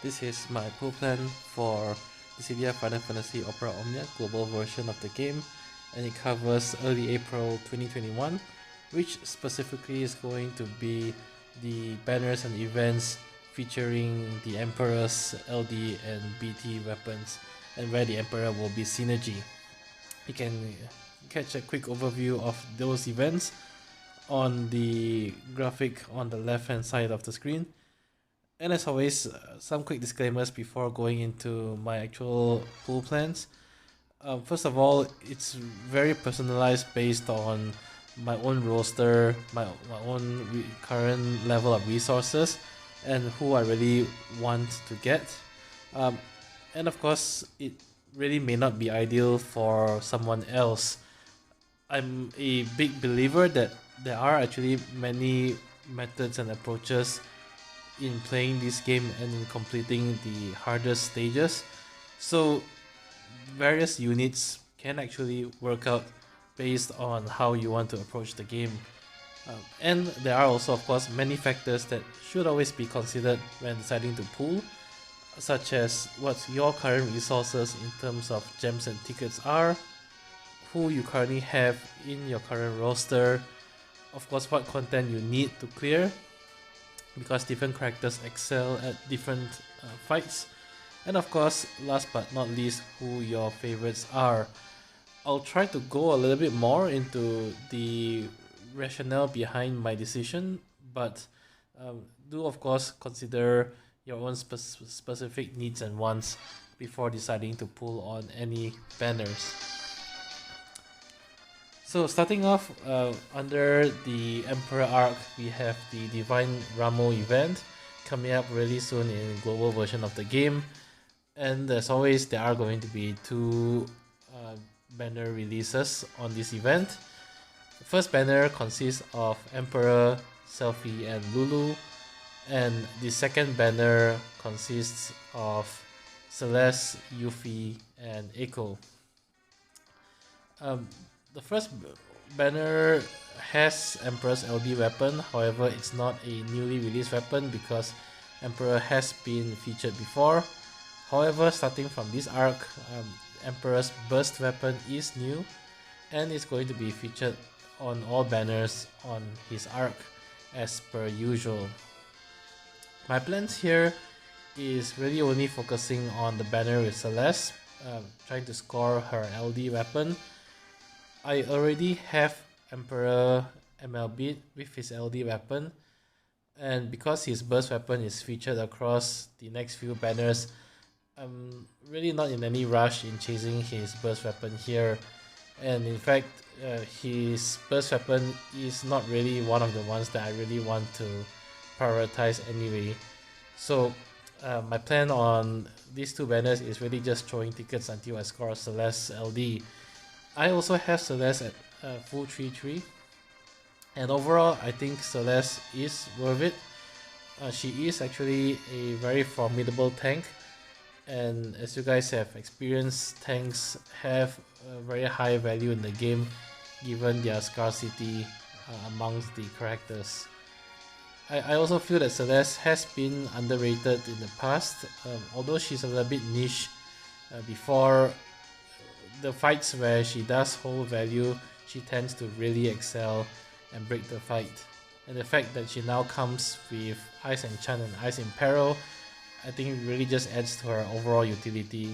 This is my pool plan for the CDF Final Fantasy Opera Omnia global version of the game, and it covers early April 2021, which specifically is going to be the banners and events featuring the Emperor's LD and BT weapons, and where the Emperor will be Synergy. You can catch a quick overview of those events on the graphic on the left hand side of the screen. And as always, some quick disclaimers before going into my actual pool plans. First of all, it's very personalized based on my own roster, my own current level of resources, and who I really want to get. And of course, it really may not be ideal for someone else. I'm a big believer that there are actually many methods and approaches in playing this game and in completing the hardest stages. So various units can actually work out based on how you want to approach the game. And there are also, of course, many factors that should always be considered when deciding to pool, such as what your current resources in terms of gems and tickets are, who you currently have in your current roster, of course what content you need to clear, because different characters excel at different fights, and of course, last but not least, who your favorites are. I'll try to go a little bit more into the rationale behind my decision, but do of course consider your own specific needs and wants before deciding to pull on any banners. So starting off under the Emperor arc, we have the Divine Ramo event coming up really soon in global version of the game, and as always there are going to be two banner releases on this event. The first banner consists of Emperor, Selphie, and Lulu, and the second banner consists of Celeste, Yuffie, and Echo. The first banner has Emperor's LD weapon, however it's not a newly released weapon because Emperor has been featured before. However, starting from this arc, Emperor's burst weapon is new and is going to be featured on all banners on his arc as per usual. My plans here is really only focusing on the banner with Celeste, trying to score her LD weapon. I already have Emperor MLB with his LD weapon, and because his burst weapon is featured across the next few banners, I'm really not in any rush in chasing his burst weapon here. And in fact, his burst weapon is not really one of the ones that I really want to prioritize anyway. So my plan on these two banners is really just throwing tickets until I score Celeste LD. I also have Celeste at full 3-3, and overall I think Celeste is worth it. She is actually a very formidable tank, and as you guys have experienced, tanks have a very high value in the game given their scarcity amongst the characters. I also feel that Celeste has been underrated in the past, although she's a little bit niche. Before the fights where she does hold value, she tends to really excel and break the fight. And the fact that she now comes with Ice Enchant and Ice Imperil, I think it really just adds to her overall utility.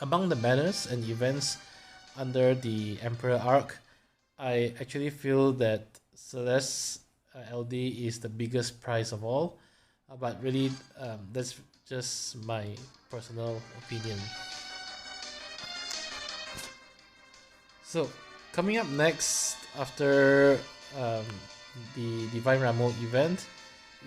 Among the banners and events under the Emperor arc, I actually feel that Celeste's LD is the biggest prize of all, but really that's just my personal opinion. So coming up next after the Divine Ramo event,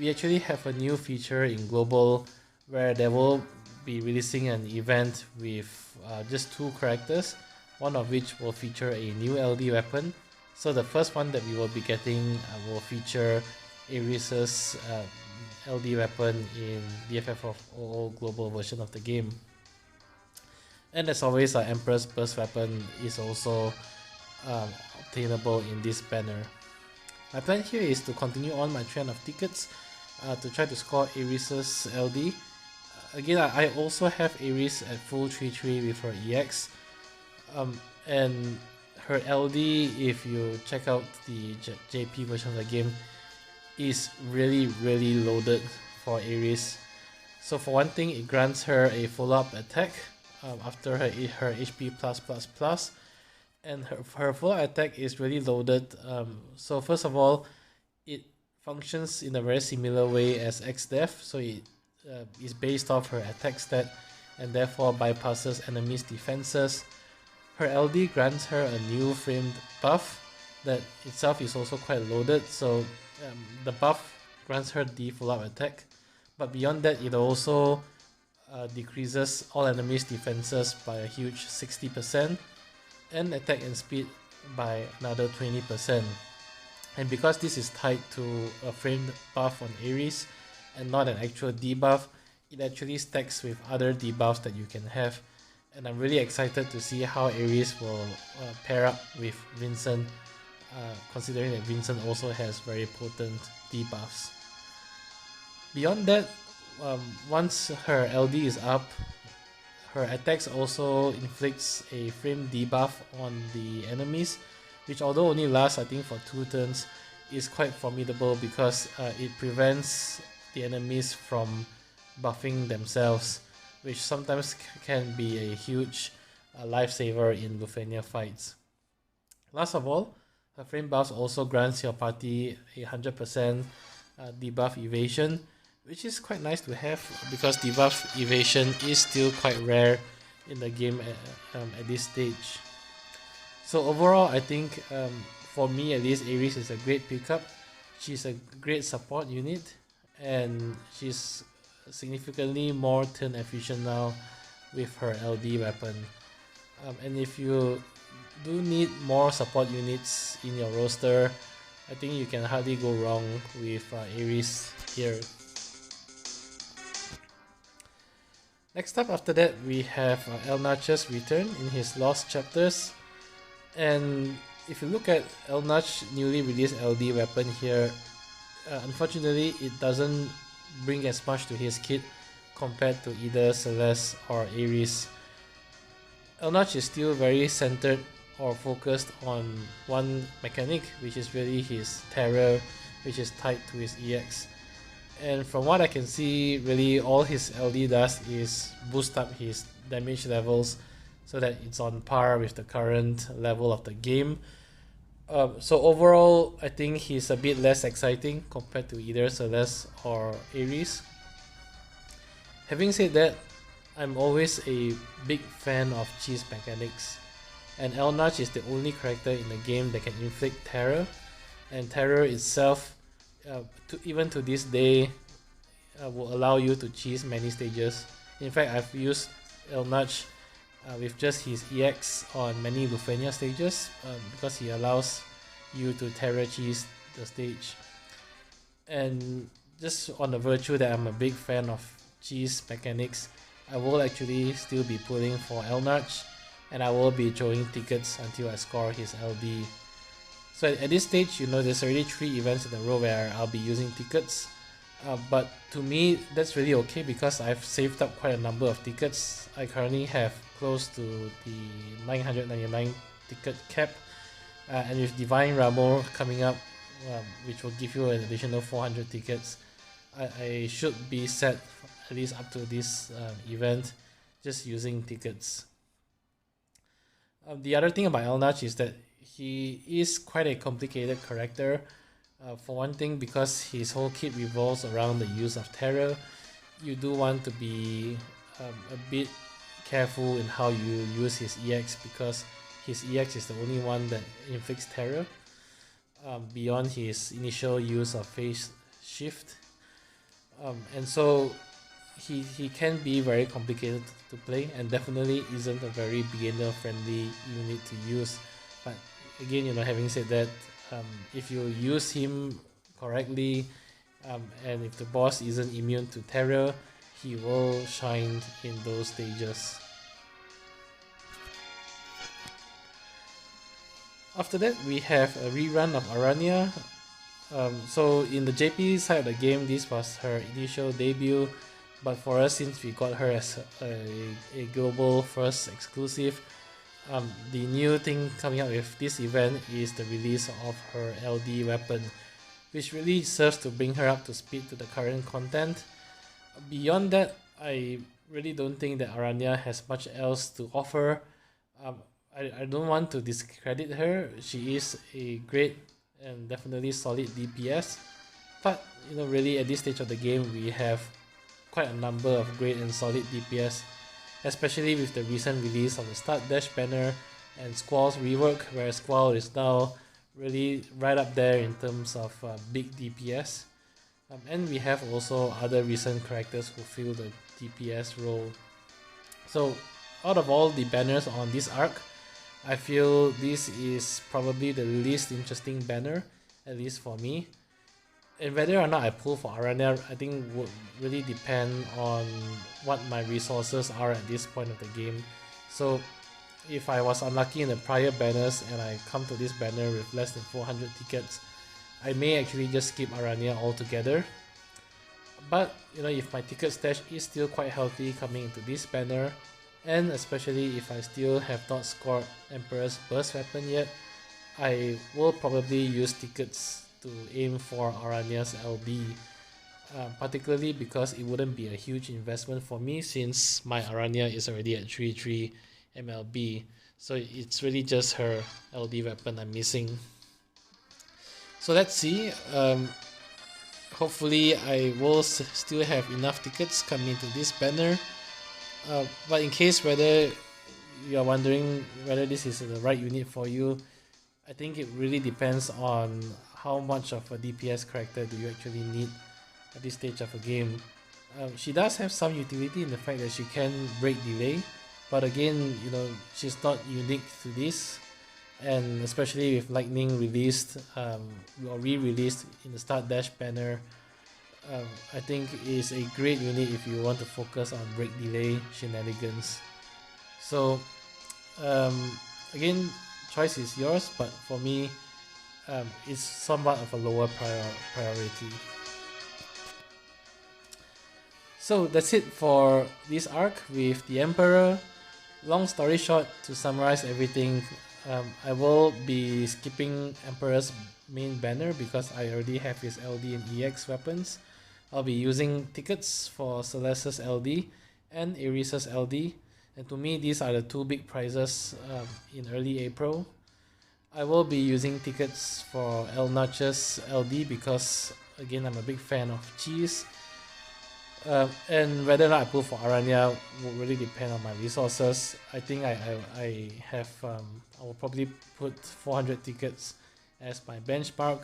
we actually have a new feature in Global where they will be releasing an event with just two characters, one of which will feature a new LD weapon. So the first one that we will be getting will feature Aries' LD weapon in DFFOO global version of the game. And as always, our Emperor's burst weapon is also obtainable in this banner. My plan here is to continue on my trend of tickets to try to score Aries' LD. again, I also have Aries at full 3-3 with her EX, and her LD, if you check out the JP version of the game, is really loaded for Aries. So for one thing, it grants her a follow-up attack after her HP plus, and her follow-up attack is really loaded. So first of all, it functions in a very similar way as XDef, so it is based off her attack stat and therefore bypasses enemies' defenses. Her LD grants her a new framed buff that itself is also quite loaded, so the buff grants her the follow-up attack, but beyond that it also decreases all enemies' defenses by a huge 60% and attack and speed by another 20%. And because this is tied to a framed buff on Aries and not an actual debuff, it actually stacks with other debuffs that you can have. And I'm really excited to see how Aries will pair up with Vincent, considering that Vincent also has very potent debuffs. Beyond that, once her LD is up, her attacks also inflicts a frame debuff on the enemies, which although only lasts I think for 2 turns, is quite formidable because it prevents the enemies from buffing themselves, which sometimes can be a huge lifesaver in Lufenia fights. Last of all, her frame buffs also grants your party a 100% debuff evasion, which is quite nice to have because debuff evasion is still quite rare in the game at this stage. So overall, I think for me at least, Aries is a great pickup. She's a great support unit, and she's significantly more turn efficient now with her LD weapon. And if you do need more support units in your roster, I think you can hardly go wrong with Aries here. Next up after that, we have Elnach's return in his Lost Chapters. And if you look at Elnach's newly released LD weapon here, unfortunately it doesn't bring as much to his kit compared to either Celeste or Aries. Elnach is still very centered or focused on one mechanic, which is really his Terror, which is tied to his EX. And from what I can see, really all his LD does is boost up his damage levels so that it's on par with the current level of the game. So overall, I think he's a bit less exciting compared to either Celeste or Aries. Having said that, I'm always a big fan of cheese mechanics, and Elnach is the only character in the game that can inflict terror, and terror itself, even to this day, will allow you to cheese many stages. In fact, I've used Elnach with just his EX on many Lufenia stages because he allows you to terror cheese the stage. And just on the virtue that I'm a big fan of cheese mechanics, I will actually still be pulling for Elnach, and I will be throwing tickets until I score his LD. So at this stage, you know, there's already 3 events in a row where I'll be using tickets. But to me, that's really okay because I've saved up quite a number of tickets. I currently have close to the 999 ticket cap, and with Divine Ramo coming up, which will give you an additional 400 tickets, I should be set at least up to this event just using tickets. The other thing about Elnach is that he is quite a complicated character. For one thing, because his whole kit revolves around the use of terror, you do want to be a bit careful in how you use his EX because his EX is the only one that inflicts terror beyond his initial use of phase shift. And so he can be very complicated to play and definitely isn't a very beginner friendly unit to use. But again, you know, having said that, if you use him correctly, and if the boss isn't immune to terror, he will shine in those stages. After that, we have a rerun of Rania. So in the JP side of the game, this was her initial debut, but for us, since we got her as a global first exclusive, the new thing coming up with this event is the release of her LD weapon, which really serves to bring her up to speed to the current content. Beyond that, I really don't think that Rania has much else to offer. I don't want to discredit her. She is a great and definitely solid DPS, but really at this stage of the game, we have quite a number of great and solid DPS, especially with the recent release of the Start Dash banner and Squall's rework, where Squall is now really right up there in terms of big DPS. And we have also other recent characters who fill the DPS role. So out of all the banners on this arc, I feel this is probably the least interesting banner, at least for me. And whether or not I pull for Arania, I think would really depend on what my resources are at this point of the game. So if I was unlucky in the prior banners and I come to this banner with less than 400 tickets, I may actually just skip Arania altogether. But if my ticket stash is still quite healthy coming into this banner, and especially if I still have not scored Emperor's Burst weapon yet, I will probably use tickets to aim for Arania's LB, particularly because it wouldn't be a huge investment for me since my Arania is already at 3-3 MLB, so it's really just her LD weapon I'm missing. So let's see. Hopefully I will still have enough tickets coming into this banner. But in case whether you are wondering whether this is the right unit for you, I think it really depends on how much of a DPS character do you actually need at this stage of a game. She does have some utility in the fact that she can break delay, but again, she's not unique to this, and especially with Lightning released or re-released in the Start Dash banner, I think is a great unit if you want to focus on break delay shenanigans. So again, choice is yours, but for me, it's somewhat of a lower priority. So that's it for this arc with the Emperor. Long story short, to summarize everything, I will be skipping Emperor's main banner because I already have his LD and EX weapons. I'll be using tickets for Celeste's LD and Aries' LD, and to me these are the two big prizes in early April. I will be using tickets for El Nach's LD because again I'm a big fan of cheese, and whether or not I pull for Arania will really depend on my resources. I think I will probably put 400 tickets as my benchmark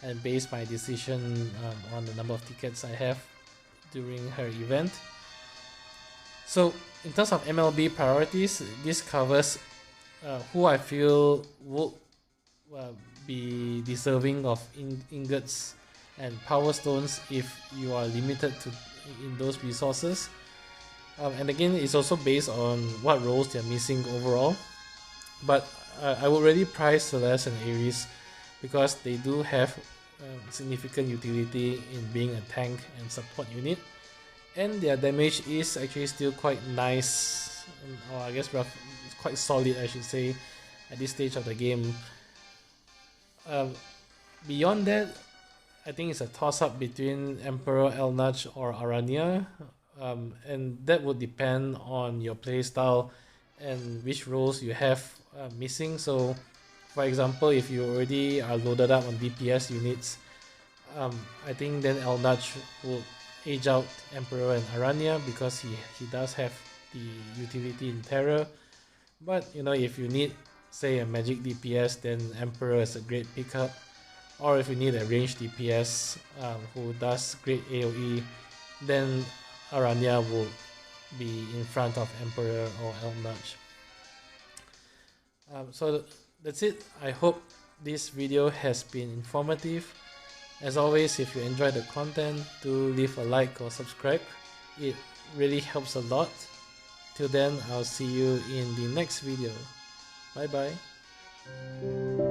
and base my decision on the number of tickets I have during her event. So in terms of MLB priorities, this covers who I feel would be deserving of ingots and power stones if you are limited to in those resources. And again, it's also based on what roles they're missing overall. But I would really prize Celeste and Aries because they do have significant utility in being a tank and support unit, and their damage is actually still quite nice, or I guess quite solid I should say, at this stage of the game. Beyond that, I think it's a toss-up between Emperor, Elnach or Arania, and that would depend on your playstyle and which roles you have missing. So for example, if you already are loaded up on DPS units, I think then Elnach will age out Emperor and Arania because he does have the utility in Terror. But if you need say a magic DPS, then Emperor is a great pickup. Or if you need a ranged DPS who does great AoE, then Arania will be in front of Emperor or Elnach. So that's it. I hope this video has been informative. As always, if you enjoyed the content, do leave a like or subscribe. It really helps a lot. Till then, I'll see you in the next video. Bye bye.